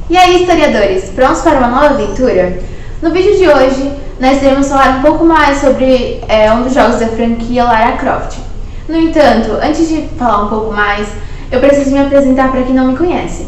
E aí, historiadores, prontos para uma nova aventura? No vídeo de hoje, nós iremos falar um pouco mais sobre um dos jogos da franquia Lara Croft. No entanto, antes de falar um pouco mais, eu preciso me apresentar para quem não me conhece.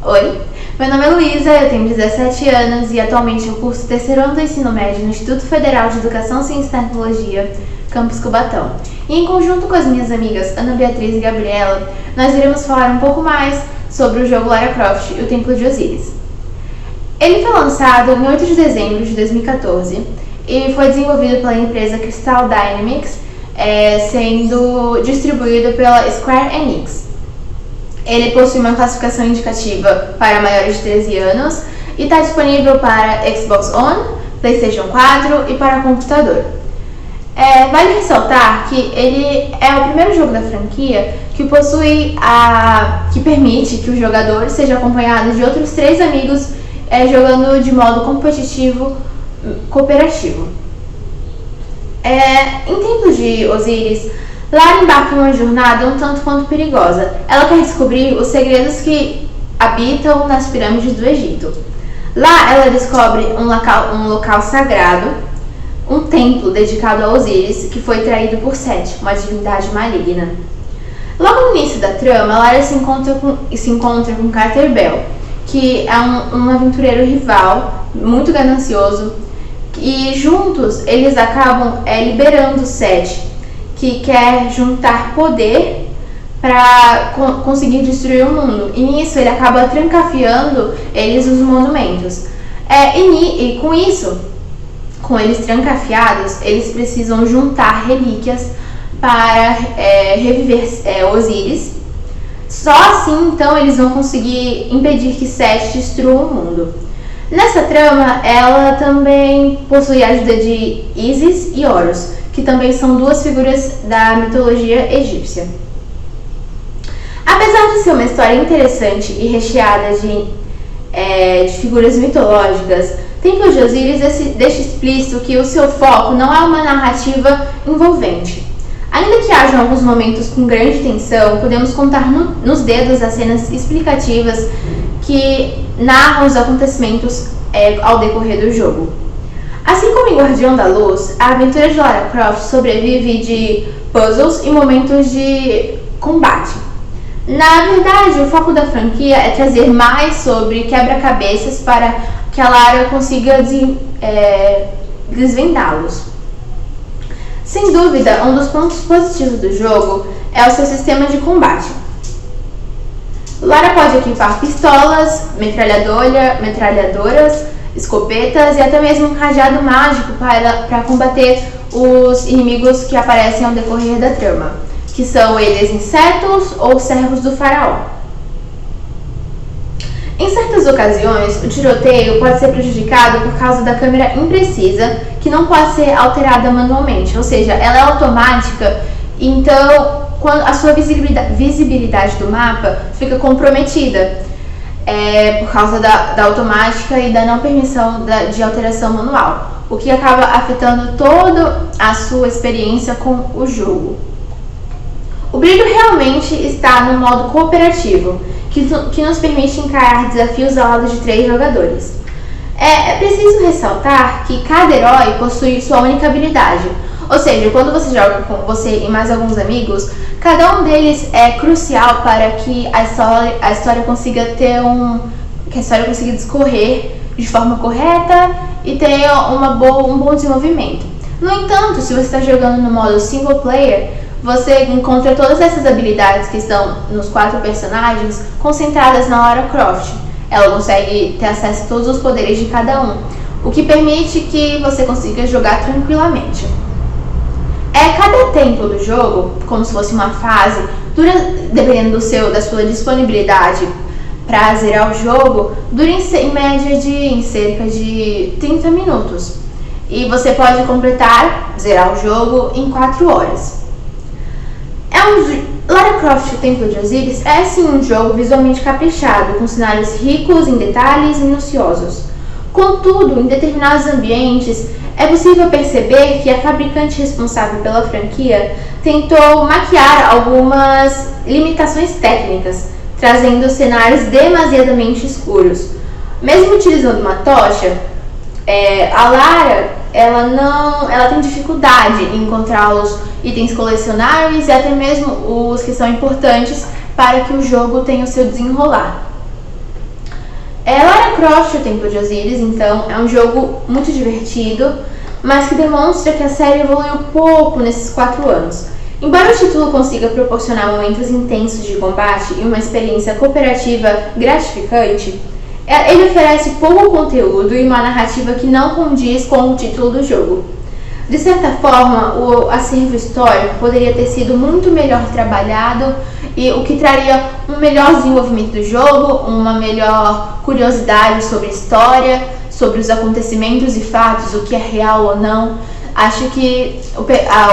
Oi, meu nome é Luísa, eu tenho 17 anos e atualmente eu curso o terceiro ano do ensino médio no Instituto Federal de Educação, Ciência e Tecnologia, Campus Cubatão. E em conjunto com as minhas amigas Ana Beatriz e Gabriela, nós iremos falar um pouco mais sobre o jogo Lara Croft e o Templo de Osíris. Ele foi lançado em 8 de dezembro de 2014 e foi desenvolvido pela empresa Crystal Dynamics, sendo distribuído pela Square Enix. Ele possui uma classificação indicativa para maiores de 13 anos e está disponível para Xbox One, PlayStation 4 e para computador. Vale ressaltar que ele é o primeiro jogo da franquia que que permite que o jogador seja acompanhado de outros 3 amigos jogando de modo competitivo cooperativo. Em Templo de Osíris, Lara embarca em uma jornada um tanto quanto perigosa. Ela quer descobrir os segredos que habitam nas pirâmides do Egito. Lá ela descobre um local sagrado, um templo dedicado a Osíris, que foi traído por Sete, uma divindade maligna. Logo no início da trama, Lara se encontra com Carter Bell, que é um aventureiro rival, muito ganancioso, e juntos eles acabam liberando Sete, que quer juntar poder para conseguir destruir o mundo. E nisso ele acaba trancafiando eles os monumentos. E com isso, com eles trancafiados, eles precisam juntar relíquias para reviver Osíris. Só assim, então, eles vão conseguir impedir que Sete destrua o mundo. Nessa trama, ela também possui a ajuda de Isis e Horus, que também são 2 figuras da mitologia egípcia. Apesar de ser uma história interessante e recheada de figuras mitológicas, Templo de Osíris deixa explícito que o seu foco não é uma narrativa envolvente. Ainda que hajam alguns momentos com grande tensão, podemos contar nos dedos as cenas explicativas que narram os acontecimentos ao decorrer do jogo. Assim como em Guardião da Luz, a aventura de Lara Croft sobrevive de puzzles e momentos de combate. Na verdade, o foco da franquia é trazer mais sobre quebra-cabeças para que a Lara consiga desvendá-los. Sem dúvida, um dos pontos positivos do jogo é o seu sistema de combate. Lara pode equipar pistolas, metralhadoras, escopetas e até mesmo um cajado mágico para combater os inimigos que aparecem ao decorrer da trama, que são eles insetos ou servos do faraó. Em certas ocasiões, o tiroteio pode ser prejudicado por causa da câmera imprecisa, que não pode ser alterada manualmente, ou seja, ela é automática, então a sua visibilidade do mapa fica comprometida por causa da automática e da não permissão de alteração manual, o que acaba afetando toda a sua experiência com o jogo. O brilho realmente está no modo cooperativo, que nos permite encarar desafios ao lado de 3 jogadores. É preciso ressaltar que cada herói possui sua única habilidade, ou seja, quando você joga com você e mais alguns amigos, cada um deles é crucial para que a história consiga discorrer de forma correta e tenha um bom desenvolvimento. No entanto, se você está jogando no modo single player, você encontra todas essas habilidades que estão nos 4 personagens concentradas na Lara Croft. Ela consegue ter acesso a todos os poderes de cada um, o que permite que você consiga jogar tranquilamente. Cada templo do jogo, como se fosse uma fase, dependendo da sua disponibilidade para zerar o jogo, dura em média em cerca de 30 minutos. E você pode zerar o jogo em 4 horas. Lara Croft, o Templo de Osíris, é sim um jogo visualmente caprichado, com cenários ricos em detalhes minuciosos. Contudo, em determinados ambientes, é possível perceber que a fabricante responsável pela franquia tentou maquiar algumas limitações técnicas, trazendo cenários demasiadamente escuros, Mesmo utilizando uma tocha, a Lara, ela tem dificuldade em encontrar os itens colecionáveis e até mesmo os que são importantes para que o jogo tenha o seu desenrolar. Lara Croft, o Templo de Osíris, então, é um jogo muito divertido, mas que demonstra que a série evoluiu pouco nesses 4 anos. Embora o título consiga proporcionar momentos intensos de combate e uma experiência cooperativa gratificante, ele oferece pouco conteúdo e uma narrativa que não condiz com o título do jogo. De certa forma, o acervo histórico poderia ter sido muito melhor trabalhado, e o que traria um melhor desenvolvimento do jogo, uma melhor curiosidade sobre a história, sobre os acontecimentos e fatos, o que é real ou não. Acho que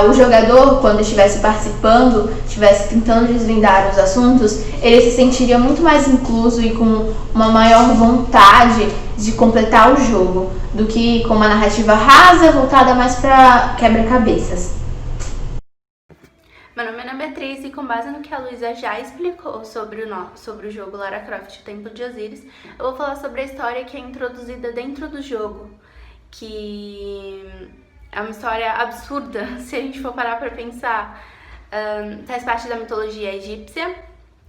o jogador, quando estivesse participando, estivesse tentando desvendar os assuntos, ele se sentiria muito mais incluso e com uma maior vontade de completar o jogo, do que com uma narrativa rasa, voltada mais para quebra-cabeças. Meu nome é Ana Beatriz e com base no que a Luísa já explicou sobre o jogo Lara Croft, o Templo de Osíris, eu vou falar sobre a história que é introduzida dentro do jogo, que é uma história absurda, se a gente for parar pra pensar. Faz parte da mitologia egípcia.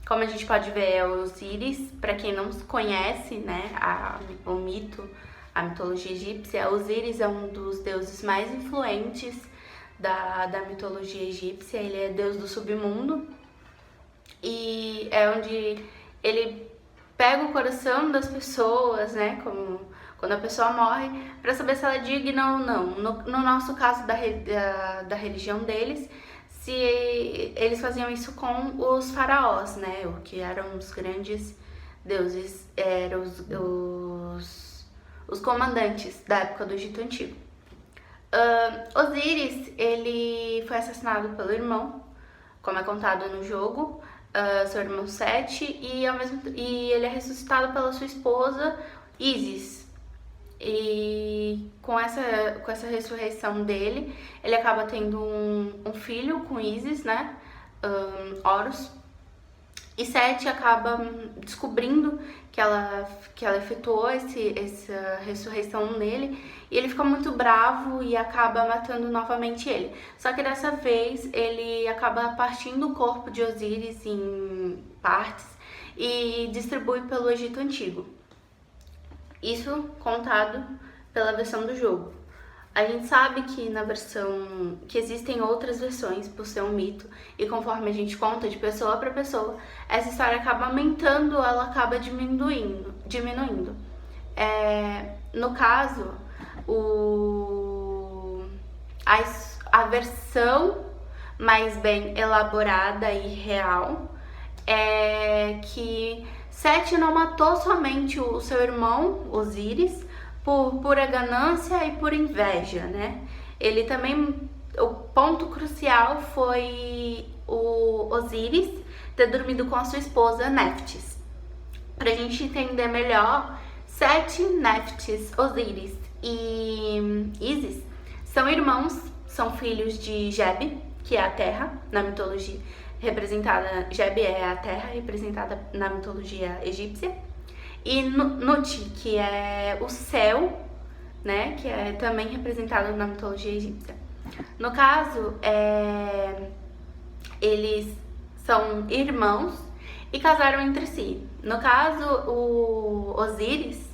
Como a gente pode ver, é Osíris, para quem não conhece, né, o mito, a mitologia egípcia, Osíris é um dos deuses mais influentes da mitologia egípcia. Ele é deus do submundo e é onde ele pega o coração das pessoas, né, como quando a pessoa morre, para saber se ela é digna ou não. No nosso caso da religião deles, se eles faziam isso com os faraós, né, o que eram os grandes deuses, eram os comandantes da época do Egito Antigo. Osíris, ele foi assassinado pelo irmão, como é contado no jogo, seu irmão Sete, e ele é ressuscitado pela sua esposa Ísis. E com essa ressurreição dele, ele acaba tendo um filho com Ísis, né, Horus. E Sete acaba descobrindo que ela efetuou essa ressurreição nele, e ele fica muito bravo e acaba matando novamente ele. Só que dessa vez ele acaba partindo o corpo de Osíris em partes e distribui pelo Egito Antigo. Isso contado pela versão do jogo. A gente sabe que que existem outras versões por ser um mito, e conforme a gente conta de pessoa para pessoa, essa história acaba aumentando, ela acaba diminuindo. No caso, a versão mais bem elaborada e real é que Sete não matou somente o seu irmão, Osíris, por pura ganância e por inveja, né? Ele também, o ponto crucial foi o Osíris ter dormido com a sua esposa Néftis. Pra gente entender melhor, Sete, Néftis, Osíris e Ísis são irmãos, são filhos de Geb, que é a terra na mitologia representada. Geb é a terra representada na mitologia egípcia, e Nut, que é o céu, né, que é também representado na mitologia egípcia. No caso, eles são irmãos e casaram entre si. No caso, o Osíris,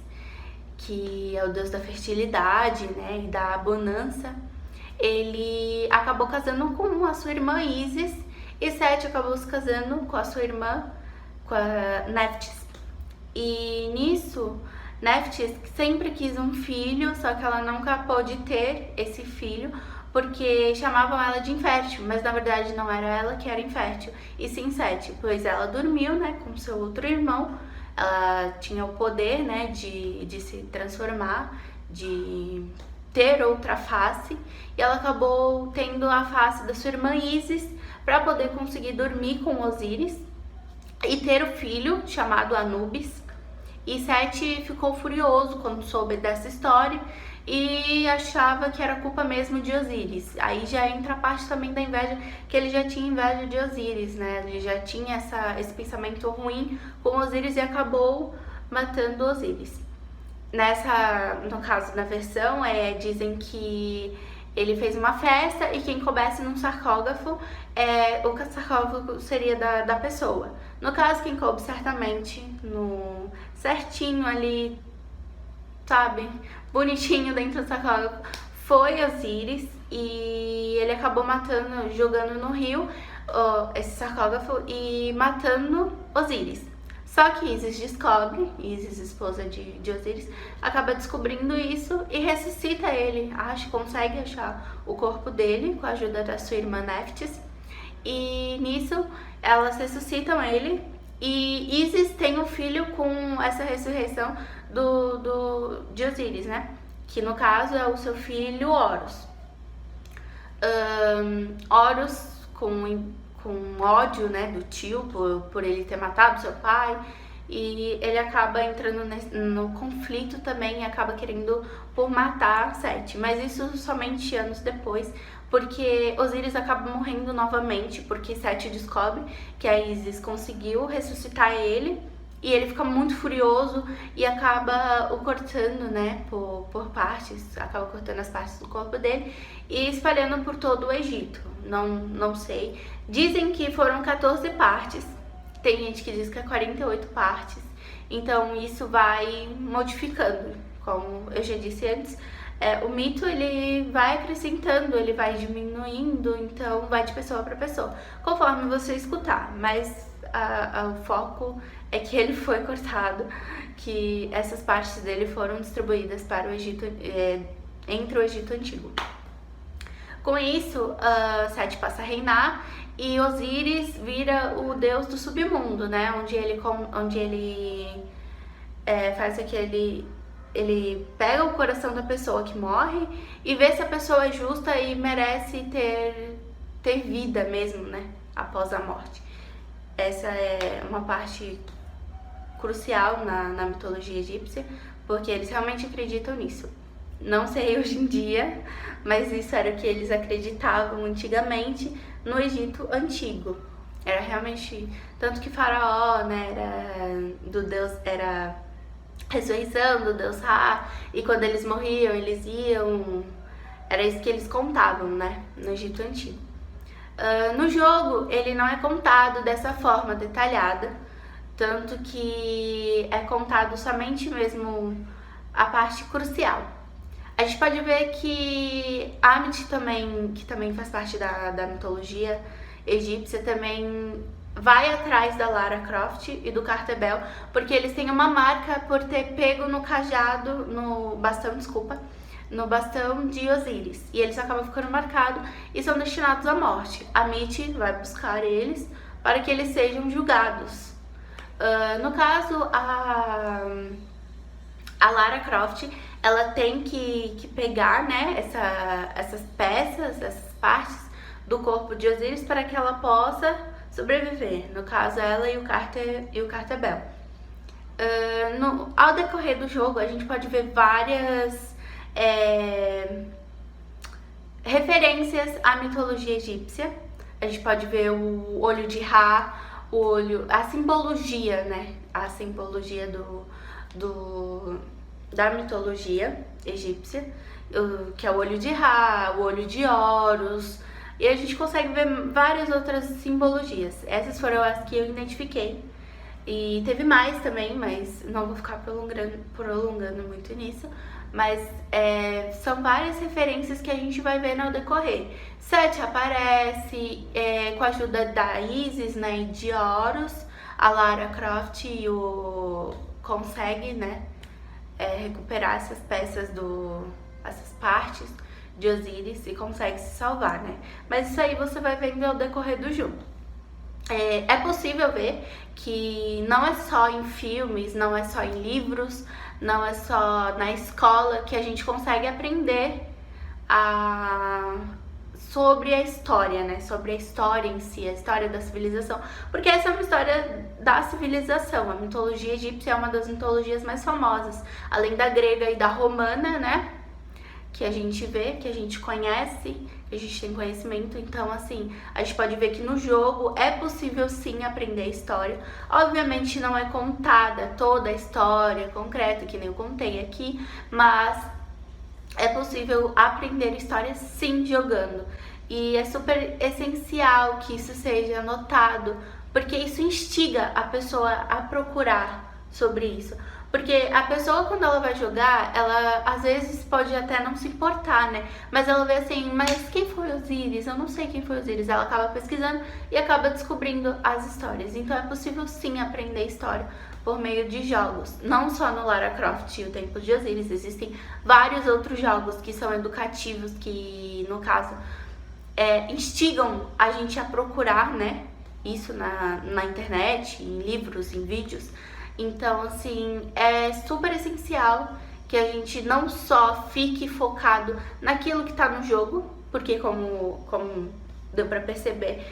que é o deus da fertilidade, né, e da bonança, ele acabou casando com a sua irmã Ísis, e Sete acabou se casando com a sua irmã, com a Néftis. E nisso, Néftis sempre quis um filho, só que ela nunca pôde ter esse filho, porque chamavam ela de infértil, mas na verdade não era ela que era infértil, e sim Sete, pois ela dormiu, né, com seu outro irmão. Ela tinha o poder, né, de se transformar, de ter outra face, e ela acabou tendo a face da sua irmã Ísis para poder conseguir dormir com Osíris e ter o filho chamado Anubis. E Sete ficou furioso quando soube dessa história e achava que era culpa mesmo de Osíris. Aí já entra a parte também da inveja, que ele já tinha inveja de Osíris, né? Ele já tinha esse pensamento ruim com Osíris e acabou matando Osíris. no caso, na versão, dizem que ele fez uma festa e quem coubesse num sarcófago, o sarcófago seria da pessoa. No caso, quem coube certamente no certinho ali, sabe, bonitinho dentro do sarcófago, foi Osíris, e ele acabou jogando no rio esse sarcófago e matando Osíris. Só que Isis descobre, Isis, esposa de Osíris, acaba descobrindo isso e ressuscita ele. Consegue achar o corpo dele com a ajuda da sua irmã Néftis. E nisso elas ressuscitam ele, e Isis tem um filho com essa ressurreição de Osíris, né? Que no caso é o seu filho Horus. Horus com ódio, né, do tio por ele ter matado seu pai, e ele acaba entrando no conflito também e acaba querendo por matar Sete, mas isso somente anos depois, porque Osíris acaba morrendo novamente, porque Sete descobre que a Isis conseguiu ressuscitar ele, e ele fica muito furioso e acaba o cortando, né, por partes, acaba cortando as partes do corpo dele e espalhando por todo o Egito. Não sei. Dizem que foram 14 partes, tem gente que diz que é 48 partes, então isso vai modificando, como eu já disse antes. O mito ele vai acrescentando, ele vai diminuindo, então vai de pessoa para pessoa, conforme você escutar, mas o foco é que ele foi cortado, que essas partes dele foram distribuídas para o Egito, entre o Egito Antigo. Com isso, Sete passa a reinar e Osíris vira o deus do submundo, né? Onde ele faz aquele... Ele pega o coração da pessoa que morre e vê se a pessoa é justa e merece ter vida mesmo, né? Após a morte. Essa é uma parte crucial na mitologia egípcia, porque eles realmente acreditam nisso. Não sei hoje em dia, mas isso era o que eles acreditavam antigamente no Egito Antigo. Era realmente... Tanto que Faraó, né, era ressurreição do deus Ra, e quando eles morriam, eles iam... Era isso que eles contavam, né, no Egito Antigo. No jogo, ele não é contado dessa forma detalhada, tanto que é contado somente mesmo a parte crucial. A gente pode ver que Ammit também, que também faz parte da mitologia egípcia, também vai atrás da Lara Croft e do Carter Bell, porque eles têm uma marca por ter pego no bastão de Osíris, e eles acabam ficando marcados e são destinados à morte. Ammit vai buscar eles para que eles sejam julgados. No caso, a Lara Croft, ela tem que pegar, né, essas peças, essas partes do corpo de Osíris para que ela possa sobreviver. No caso, ela e o Carter Bell. Ao decorrer do jogo, a gente pode ver várias referências à mitologia egípcia. A gente pode ver o olho de Ra, a simbologia, né? A simbologia da mitologia egípcia, que é o olho de Ra, o olho de Horus, e a gente consegue ver várias outras simbologias. Essas foram as que eu identifiquei, e teve mais também, mas não vou ficar prolongando muito nisso, mas são várias referências que a gente vai ver no decorrer. Sete aparece com a ajuda da Isis, né, e de Horus. A Lara Croft consegue, né, recuperar essas peças essas partes de Osíris e consegue se salvar, né? Mas isso aí você vai vendo ao decorrer do jogo. É possível ver que não é só em filmes, não é só em livros, não é só na escola que a gente consegue aprender sobre a história, né? Sobre a história em si, a história da civilização. Porque essa é uma história da civilização. A mitologia egípcia é uma das mitologias mais famosas, além da grega e da romana, né? Que a gente vê, que a gente conhece, a gente tem conhecimento. Então, assim, a gente pode ver que no jogo é possível sim aprender a história. Obviamente não é contada toda a história concreta, que nem eu contei aqui, mas é possível aprender história sim jogando. E é super essencial que isso seja notado, porque isso instiga a pessoa a procurar sobre isso. Porque a pessoa, quando ela vai jogar, ela às vezes pode até não se importar, né? Mas ela vê assim, mas quem foi Osíris? Eu não sei quem foi Osíris. Ela acaba pesquisando e acaba descobrindo as histórias. Então é possível sim aprender história por meio de jogos. Não só no Lara Croft e o Templo de Osíris, existem vários outros jogos que são educativos, que no caso instigam a gente a procurar, né? Isso na internet, em livros, em vídeos. Então, assim, é super essencial que a gente não só fique focado naquilo que tá no jogo, porque como deu pra perceber,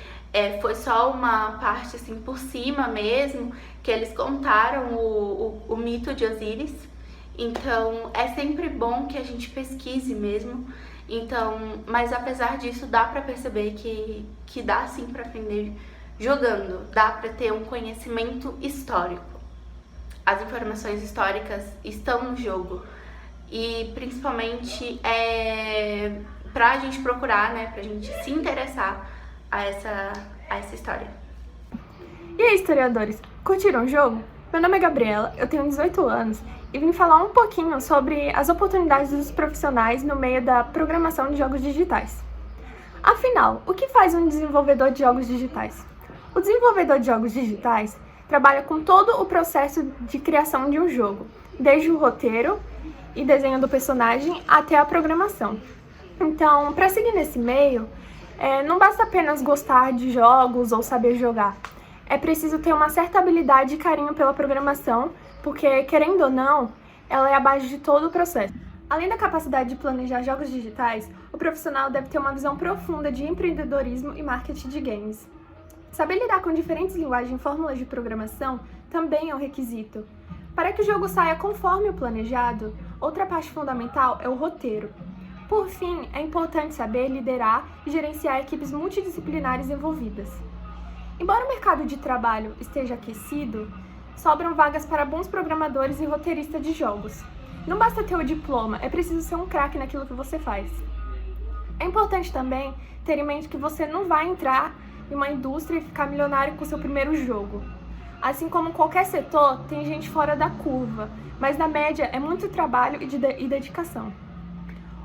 foi só uma parte, assim, por cima mesmo, que eles contaram o mito de Osíris. Então, é sempre bom que a gente pesquise mesmo. Então, mas apesar disso, dá pra perceber que dá, sim, pra aprender jogando. Dá pra ter um conhecimento histórico. As informações históricas estão no jogo e principalmente pra gente procurar, né, pra gente se interessar a essa história. E aí, historiadores, curtiram o jogo? Meu nome é Gabriela, eu tenho 18 anos e vim falar um pouquinho sobre as oportunidades dos profissionais no meio da programação de jogos digitais. Afinal, o que faz um desenvolvedor de jogos digitais? O desenvolvedor de jogos digitais trabalha com todo o processo de criação de um jogo, desde o roteiro e desenho do personagem até a programação. Então, para seguir nesse meio, não basta apenas gostar de jogos ou saber jogar. É preciso ter uma certa habilidade e carinho pela programação, porque, querendo ou não, ela é a base de todo o processo. Além da capacidade de planejar jogos digitais, o profissional deve ter uma visão profunda de empreendedorismo e marketing de games. Saber lidar com diferentes linguagens e fórmulas de programação também é um requisito. Para que o jogo saia conforme o planejado, outra parte fundamental é o roteiro. Por fim, é importante saber liderar e gerenciar equipes multidisciplinares envolvidas. Embora o mercado de trabalho esteja aquecido, sobram vagas para bons programadores e roteiristas de jogos. Não basta ter o diploma, é preciso ser um craque naquilo que você faz. É importante também ter em mente que você não vai entrar em uma indústria e ficar milionário com seu primeiro jogo. Assim como qualquer setor, tem gente fora da curva, mas na média é muito trabalho e dedicação.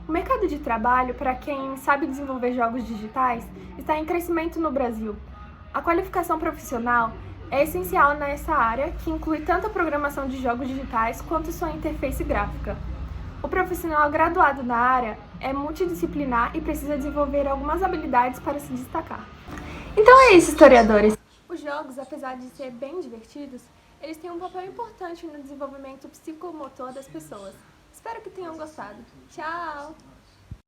O mercado de trabalho, para quem sabe desenvolver jogos digitais, está em crescimento no Brasil. A qualificação profissional é essencial nessa área, que inclui tanto a programação de jogos digitais quanto sua interface gráfica. O profissional graduado na área é multidisciplinar e precisa desenvolver algumas habilidades para se destacar. Então é isso, historiadores! Os jogos, apesar de ser bem divertidos, eles têm um papel importante no desenvolvimento psicomotor das pessoas. Espero que tenham gostado. Tchau!